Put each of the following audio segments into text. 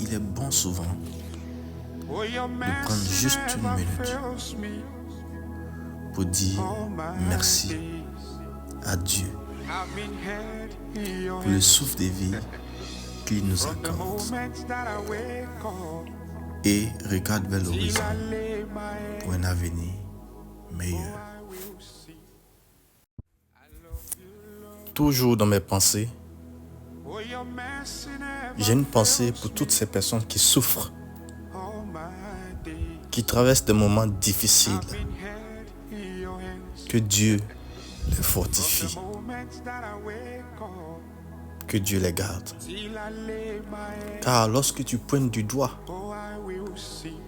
Il est bon souvent de prendre juste une minute pour dire merci à Dieu pour le souffle de vie qu'il nous accorde et regarde vers l'horizon pour un avenir meilleur. Toujours dans mes pensées, j'ai une pensée pour toutes ces personnes qui souffrent, qui traversent des moments difficiles. Que Dieu les fortifie, que Dieu les garde. Car lorsque tu pointes du doigt,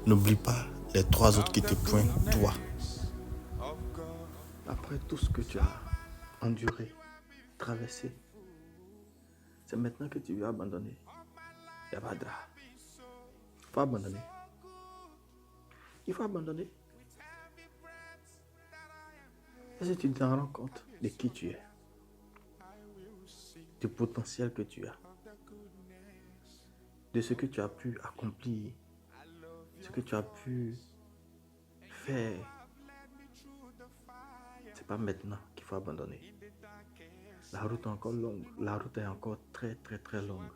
n'oublie pas les 3 autres qui te pointent toi. Après tout ce que tu as enduré, traversé, c'est maintenant que tu veux abandonner. Yabadra. Il faut abandonner. Il faut abandonner. Est-ce que tu te rends compte de qui tu es? Du potentiel que tu as? De ce que tu as pu accomplir? Ce que tu as pu faire? C'est pas maintenant qu'il faut abandonner. La route est encore longue. La route est encore très très très longue.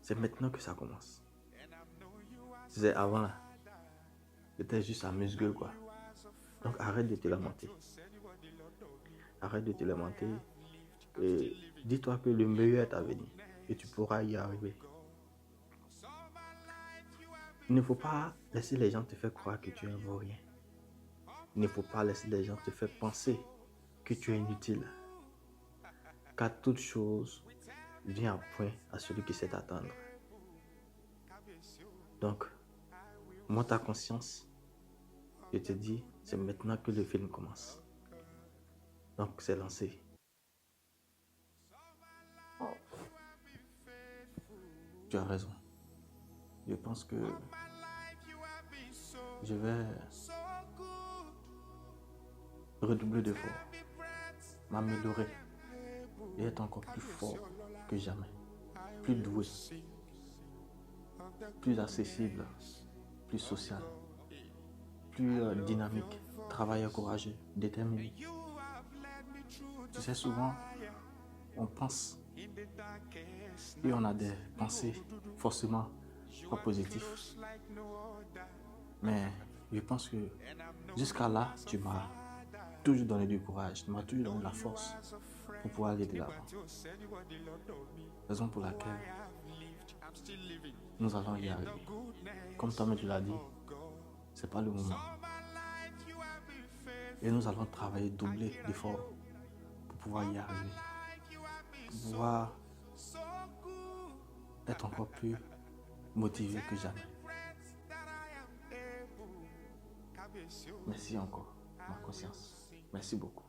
C'est maintenant que ça commence. C'est avant là. C'était juste amuse-gueule quoi. Donc arrête de te lamenter. Arrête de te lamenter. Et dis-toi que le meilleur est à venir. Et tu pourras y arriver. Il ne faut pas laisser les gens te faire croire que tu es un vaurien. Il ne faut pas laisser les gens te faire penser que tu es inutile. Car toute chose vient à point à celui qui sait attendre. Donc, moi ta conscience, je te dis, c'est maintenant que le film commence. Donc, c'est lancé. Tu as raison. Je pense que je vais redoubler d'efforts, m'améliorer et être encore plus fort que jamais, plus doué, plus accessible, plus social, plus dynamique, travailleur courageux, déterminé. Tu sais, souvent, on pense et on a des pensées forcément pas positives. Mais je pense que jusqu'à là, tu m'as toujours donné du courage, tu m'as toujours donné la force pour pouvoir aller de l'avant. Raison pour laquelle nous allons y arriver. Comme toi-même tu l'as dit, c'est pas le moment. Et nous allons travailler, doubler d'efforts pour pouvoir y arriver. Pour pouvoir être encore plus motivé que jamais. Merci encore, ma conscience. Merci beaucoup.